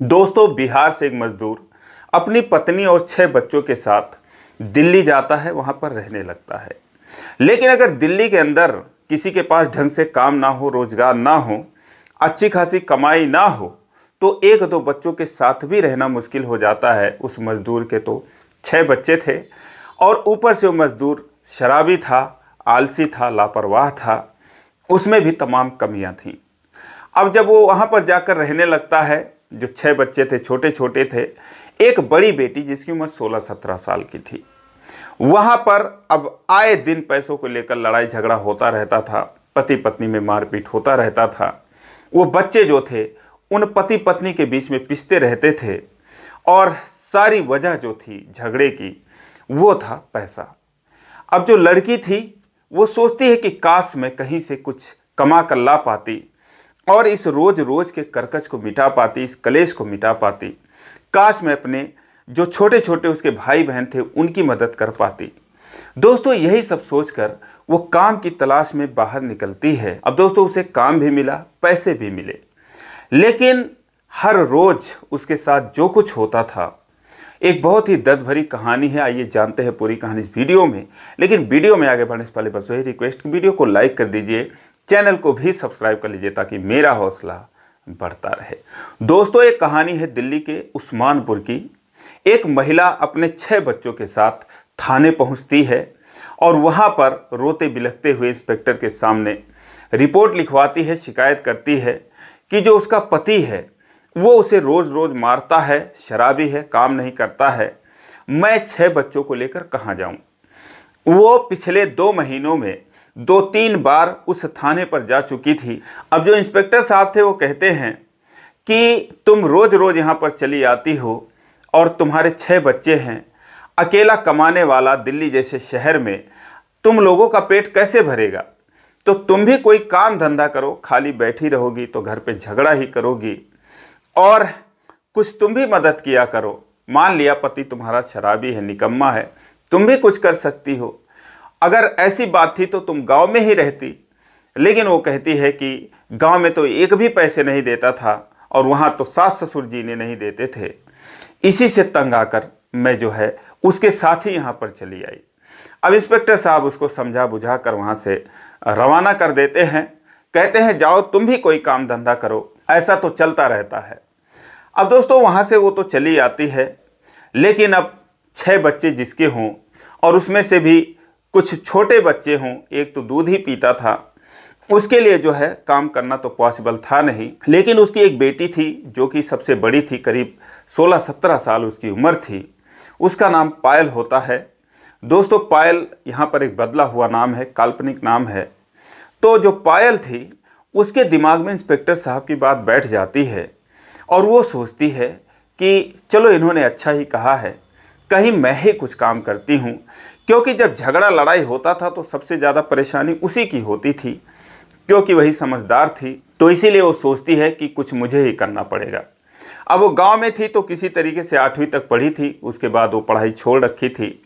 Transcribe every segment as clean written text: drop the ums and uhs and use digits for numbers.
दोस्तों, बिहार से एक मजदूर अपनी पत्नी और 6 बच्चों के साथ दिल्ली जाता है, वहाँ पर रहने लगता है। लेकिन अगर दिल्ली के अंदर किसी के पास ढंग से काम ना हो, रोजगार ना हो, अच्छी खासी कमाई ना हो, तो 1-2 बच्चों के साथ भी रहना मुश्किल हो जाता है। उस मजदूर के तो 6 बच्चे थे और ऊपर से वो मजदूर शराबी था, आलसी था, लापरवाह था, उसमें भी तमाम कमियां थीं। अब जब वो वहाँ पर जाकर रहने लगता है, जो 6 बच्चे थे छोटे छोटे थे, एक बड़ी बेटी जिसकी उम्र 16-17 साल की थी, वहाँ पर अब आए दिन पैसों को लेकर लड़ाई झगड़ा होता रहता था, पति पत्नी में मारपीट होता रहता था। वो बच्चे जो थे उन पति पत्नी के बीच में पिसते रहते थे और सारी वजह जो थी झगड़े की वो था पैसा। अब जो लड़की थी वो सोचती है कि काश मैं कहीं से कुछ कमा कर ला पाती और इस रोज रोज के कर्कश को मिटा पाती, इस कलेश को मिटा पाती। काश मैं अपने जो छोटे छोटे उसके भाई बहन थे उनकी मदद कर पाती। दोस्तों, यही सब सोचकर वो काम की तलाश में बाहर निकलती है। अब दोस्तों, उसे काम भी मिला, पैसे भी मिले, लेकिन हर रोज उसके साथ जो कुछ होता था, एक बहुत ही दर्द भरी कहानी है। आइए जानते हैं पूरी कहानी इस वीडियो में। लेकिन वीडियो में आगे बढ़ने से पहले बस वही रिक्वेस्ट कि वीडियो को लाइक कर दीजिए, चैनल को भी सब्सक्राइब कर लीजिए ताकि मेरा हौसला बढ़ता रहे। दोस्तों, एक कहानी है दिल्ली के उस्मानपुर की। एक महिला अपने 6 बच्चों के साथ थाने पहुंचती है और वहां पर रोते बिलखते हुए इंस्पेक्टर के सामने रिपोर्ट लिखवाती है, शिकायत करती है कि जो उसका पति है वो उसे रोज रोज मारता है, शराबी है, काम नहीं करता है। मैं 6 बच्चों को लेकर कहाँ जाऊं। वो पिछले 2 महीनों में 2-3 बार उस थाने पर जा चुकी थी। अब जो इंस्पेक्टर साहब थे वो कहते हैं कि तुम रोज रोज यहाँ पर चली आती हो और तुम्हारे 6 बच्चे हैं, अकेला कमाने वाला दिल्ली जैसे शहर में तुम लोगों का पेट कैसे भरेगा। तो तुम भी कोई काम धंधा करो, खाली बैठी रहोगी तो घर पे झगड़ा ही करोगी और कुछ तुम भी मदद किया करो। मान लिया पति तुम्हारा शराबी है, निकम्मा है, तुम भी कुछ कर सकती हो। अगर ऐसी बात थी तो तुम गांव में ही रहती। लेकिन वो कहती है कि गांव में तो एक भी पैसे नहीं देता था और वहां तो सास ससुर जीने नहीं देते थे। इसी से तंग आकर मैं जो है उसके साथ ही यहाँ पर चली आई। अब इंस्पेक्टर साहब उसको समझा बुझा कर वहाँ से रवाना कर देते हैं। कहते हैं जाओ तुम भी कोई काम धंधा करो, ऐसा तो चलता रहता है। अब दोस्तों, वहाँ से वो तो चली आती है, लेकिन अब 6 बच्चे जिसके हों और उसमें से भी कुछ छोटे बच्चे हों, एक तो दूध ही पीता था, उसके लिए जो है काम करना तो पॉसिबल था नहीं। लेकिन उसकी एक बेटी थी जो कि सबसे बड़ी थी, करीब 16-17 साल उसकी उम्र थी। उसका नाम पायल होता है। दोस्तों, पायल यहाँ पर एक बदला हुआ नाम है, काल्पनिक नाम है। तो जो पायल थी उसके दिमाग में इंस्पेक्टर साहब की बात बैठ जाती है और वो सोचती है कि चलो इन्होंने अच्छा ही कहा है, कहीं मैं ही कुछ काम करती हूँ। क्योंकि जब झगड़ा लड़ाई होता था तो सबसे ज़्यादा परेशानी उसी की होती थी, क्योंकि वही समझदार थी। तो इसीलिए वो सोचती है कि कुछ मुझे ही करना पड़ेगा। अब वो गांव में थी तो किसी तरीके से 8वीं तक पढ़ी थी, उसके बाद वो पढ़ाई छोड़ रखी थी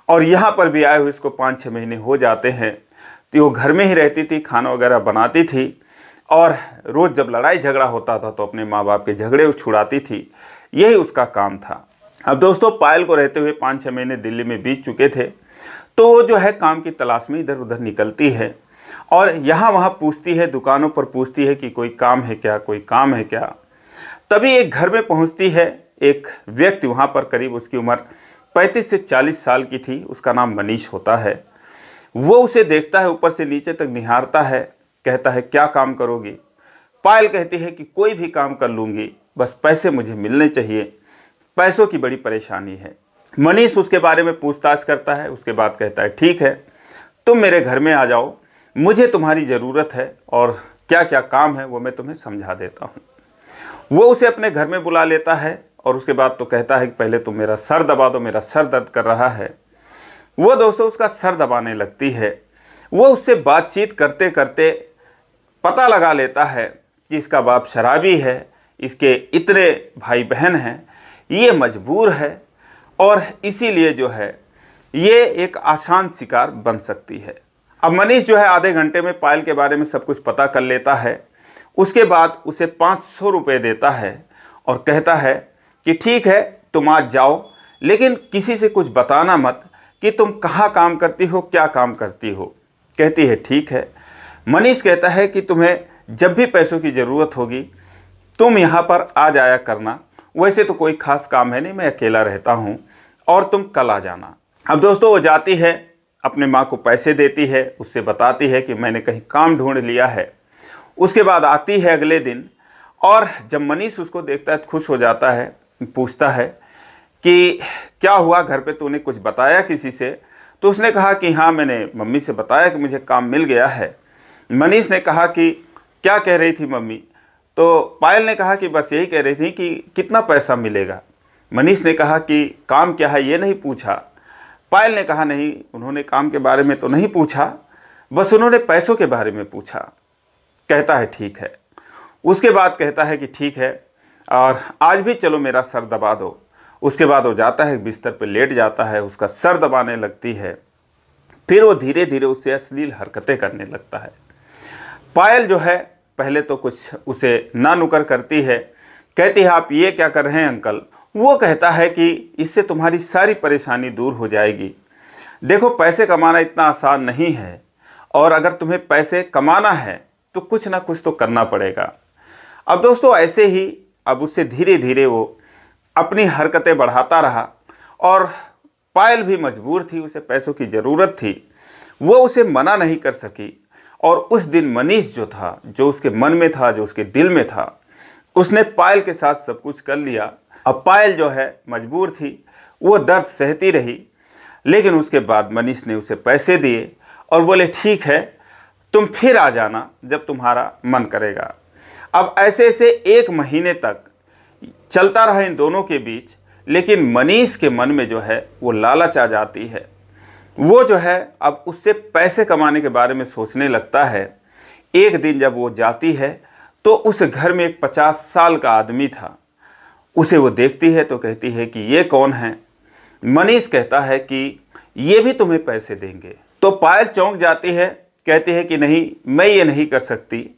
और यहाँ पर भी आए हुए इसको 5-6 महीने हो जाते हैं। तो वो घर में ही रहती थी, खाना वगैरह बनाती थी और रोज़ जब लड़ाई झगड़ा होता था तो अपने माँ बाप के झगड़े छुड़ाती थी। यही उसका काम था। अब दोस्तों, पायल को रहते हुए 5-6 महीने दिल्ली में बीत चुके थे। तो वो जो है काम की तलाश में इधर उधर निकलती है और यहाँ वहाँ पूछती है, दुकानों पर पूछती है कि कोई काम है क्या, कोई काम है क्या। तभी एक घर में पहुँचती है। एक व्यक्ति वहाँ पर, करीब उसकी उम्र 35 से 40 साल की थी, उसका नाम मनीष होता है। वो उसे देखता है, ऊपर से नीचे तक निहारता है, कहता है क्या काम करोगी। पायल कहती है कि कोई भी काम कर लूँगी, बस पैसे मुझे मिलने चाहिए, पैसों की बड़ी परेशानी है। मनीष उसके बारे में पूछताछ करता है, उसके बाद कहता है ठीक है, तुम मेरे घर में आ जाओ, मुझे तुम्हारी ज़रूरत है और क्या क्या काम है वो मैं तुम्हें समझा देता हूँ। वो उसे अपने घर में बुला लेता है और उसके बाद तो कहता है कि पहले तुम मेरा सर दबा दो, मेरा सर दर्द कर रहा है। वो दोस्तों उसका सर दबाने लगती है। वो उससे बातचीत करते करते पता लगा लेता है कि इसका बाप शराबी है, इसके इतने भाई बहन हैं, ये मजबूर है और इसीलिए जो है ये एक आसान शिकार बन सकती है। अब मनीष जो है आधे घंटे में पायल के बारे में सब कुछ पता कर लेता है। उसके बाद उसे 500 रुपये देता है और कहता है कि ठीक है तुम आज जाओ, लेकिन किसी से कुछ बताना मत कि तुम कहाँ काम करती हो, क्या काम करती हो। कहती है ठीक है। मनीष कहता है कि तुम्हें जब भी पैसों की ज़रूरत होगी तुम यहाँ पर आ जाया करना, वैसे तो कोई खास काम है नहीं, मैं अकेला रहता हूँ, और तुम कल आ जाना। अब दोस्तों वो जाती है, अपने माँ को पैसे देती है, उससे बताती है कि मैंने कहीं काम ढूंढ लिया है। उसके बाद आती है अगले दिन, और जब मनीष उसको देखता है तो खुश हो जाता है, पूछता है कि क्या हुआ, घर पे तूने कुछ बताया किसी से? तो उसने कहा कि हाँ, मैंने मम्मी से बताया कि मुझे काम मिल गया है। मनीष ने कहा कि क्या कह रही थी मम्मी? तो पायल ने कहा कि बस यही कह रही थी कि कितना पैसा मिलेगा। मनीष ने कहा कि काम क्या है ये नहीं पूछा। पायल ने कहा नहीं, उन्होंने काम के बारे में तो नहीं पूछा, बस उन्होंने पैसों के बारे में पूछा। कहता है ठीक है। उसके बाद कहता है कि ठीक है, और आज भी चलो मेरा सर दबा दो। उसके बाद वो जाता है, बिस्तर पर लेट जाता है, उसका सर दबाने लगती है। फिर वो धीरे धीरे उससे अश्लील हरकतें करने लगता है। पायल जो है पहले तो कुछ उसे ना नुकर करती है, कहती है आप ये क्या कर रहे हैं अंकल? वो कहता है कि इससे तुम्हारी सारी परेशानी दूर हो जाएगी। देखो पैसे कमाना इतना आसान नहीं है, और अगर तुम्हें पैसे कमाना है तो कुछ ना कुछ तो करना पड़ेगा। अब दोस्तों ऐसे ही अब उससे धीरे धीरे वो अपनी हरकतें बढ़ाता रहा, और पायल भी मजबूर थी, उसे पैसों की ज़रूरत थी, वो उसे मना नहीं कर सकी। और उस दिन मनीष जो था, जो उसके मन में था, जो उसके दिल में था, उसने पायल के साथ सब कुछ कर लिया। अब पायल जो है मजबूर थी, वो दर्द सहती रही, लेकिन उसके बाद मनीष ने उसे पैसे दिए और बोले ठीक है तुम फिर आ जाना जब तुम्हारा मन करेगा। अब ऐसे ऐसे 1 महीने तक चलता रहा इन दोनों के बीच, लेकिन मनीष के मन में जो है वो लालच आ जाती है। वो जो है अब उससे पैसे कमाने के बारे में सोचने लगता है। एक दिन जब वो जाती है तो उस घर में एक 50 साल का आदमी था। उसे वो देखती है तो कहती है कि ये कौन है? मनीष कहता है कि ये भी तुम्हें पैसे देंगे। तो पायल चौंक जाती है, कहती है कि नहीं, मैं ये नहीं कर सकती,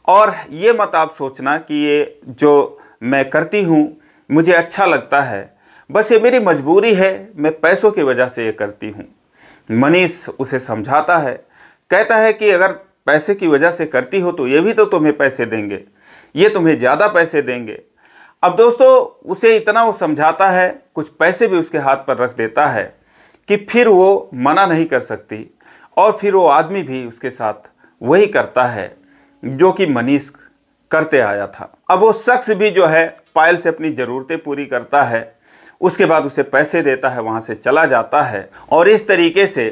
और ये मत आप सोचना कि ये जो मैं करती हूँ मुझे अच्छा लगता है, बस ये मेरी मजबूरी है, मैं पैसों की वजह से ये करती हूँ। मनीष उसे समझाता है, कहता है कि अगर पैसे की वजह से करती हो तो ये भी तो तुम्हें पैसे देंगे, ये तुम्हें ज़्यादा पैसे देंगे। अब दोस्तों उसे इतना वो समझाता है, कुछ पैसे भी उसके हाथ पर रख देता है कि फिर वो मना नहीं कर सकती, और फिर वो आदमी भी उसके साथ वही करता है जो कि मनीष करते आया था। अब वो शख्स भी जो है पायल से अपनी ज़रूरतें पूरी करता है, उसके बाद उसे पैसे देता है, वहाँ से चला जाता है। और इस तरीके से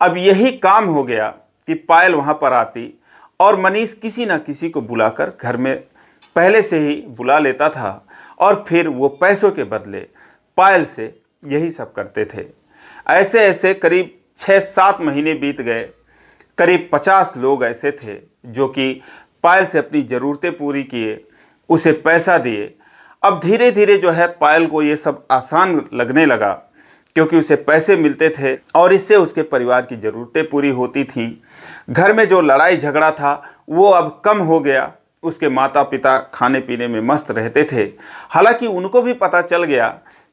अब यही काम हो गया कि पायल वहाँ पर आती और मनीष किसी न किसी को बुलाकर घर में पहले से ही बुला लेता था, और फिर वो पैसों के बदले पायल से यही सब करते थे। ऐसे ऐसे करीब 6-7 महीने बीत गए। करीब 50 लोग ऐसे थे जो कि पायल से अपनी ज़रूरतें पूरी किए, उसे पैसा दिए। अब धीरे धीरे जो है पायल को ये सब आसान लगने लगा, क्योंकि उसे पैसे मिलते थे और इससे उसके परिवार की ज़रूरतें पूरी होती थीं। घर में जो लड़ाई झगड़ा था वो अब कम हो गया। उसके माता पिता खाने पीने में मस्त रहते थे। हालांकि उनको भी पता चल गया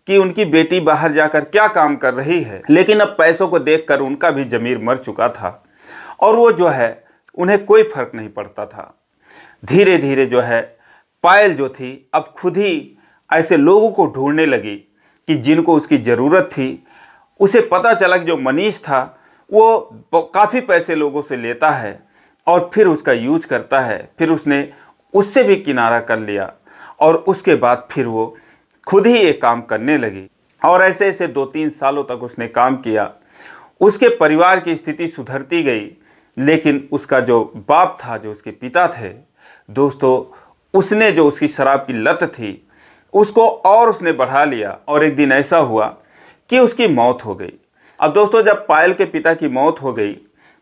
कि उनकी बेटी बाहर जाकर क्या काम कर रही है, लेकिन अब पैसों को देखकर उनका भी ज़मीर मर चुका था, और वो जो है उन्हें कोई फर्क नहीं पड़ता था। धीरे धीरे जो है पायल जो थी अब खुद ही ऐसे लोगों को ढूंढने लगी कि जिनको उसकी ज़रूरत थी। उसे पता चला कि जो मनीष था वो काफ़ी पैसे लोगों से लेता है और फिर उसका यूज करता है। फिर उसने उससे भी किनारा कर लिया, और उसके बाद फिर वो खुद ही ये काम करने लगी, और ऐसे ऐसे 2-3 सालों तक उसने काम किया। उसके परिवार की स्थिति सुधरती गई, लेकिन उसका जो बाप था, जो उसके पिता थे दोस्तों, उसने जो उसकी शराब की लत थी उसको और उसने बढ़ा लिया, और एक दिन ऐसा हुआ कि उसकी मौत हो गई। अब दोस्तों जब पायल के पिता की मौत हो गई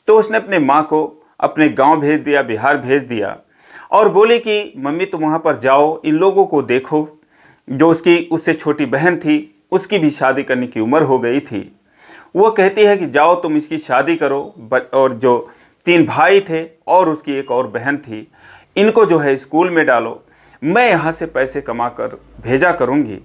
तो उसने अपने माँ को अपने गांव भेज दिया, बिहार भेज दिया, और बोली कि मम्मी तुम वहाँ पर जाओ, इन लोगों को देखो। जो उससे छोटी बहन थी उसकी भी शादी करने की उम्र हो गई थी। वो कहती है कि जाओ तुम इसकी शादी करो, और जो 3 भाई थे और उसकी एक और बहन थी, इनको जो है स्कूल में डालो। मैं यहाँ से पैसे कमा कर भेजा करूँगी।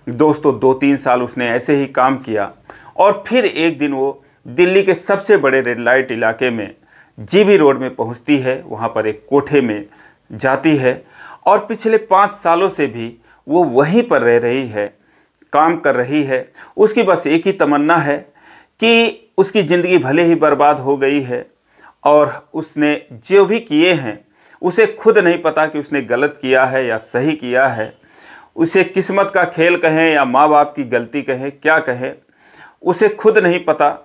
दोस्तों 2-3 साल उसने ऐसे ही काम किया और फिर एक दिन वो दिल्ली के सबसे बड़े रेड लाइट इलाके में जीबी रोड में पहुँचती है। वहाँ पर एक कोठे में जाती है और पिछले 5 सालों से भी वो वहीं पर रह रही है, काम कर रही है। उसकी बस एक ही तमन्ना है कि उसकी ज़िंदगी भले ही बर्बाद हो गई है और उसने जो भी किए हैं उसे खुद नहीं पता कि उसने गलत किया है या सही किया है। उसे किस्मत का खेल कहें या माँ बाप की गलती कहें, क्या कहें, उसे खुद नहीं पता।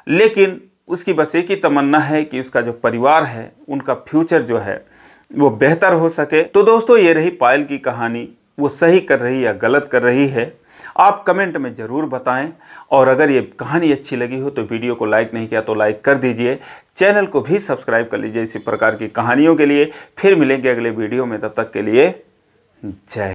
लेकिन उसकी बस एक ही तमन्ना है कि उसका जो परिवार है उनका फ्यूचर जो है वो बेहतर हो सके। तो दोस्तों ये रही पायल की कहानी। वो सही कर रही या गलत कर रही है, आप कमेंट में ज़रूर बताएं। और अगर ये कहानी अच्छी लगी हो तो वीडियो को लाइक नहीं किया तो लाइक कर दीजिए, चैनल को भी सब्सक्राइब कर लीजिए इसी प्रकार की कहानियों के लिए। फिर मिलेंगे अगले वीडियो में, तब तक के लिए जय।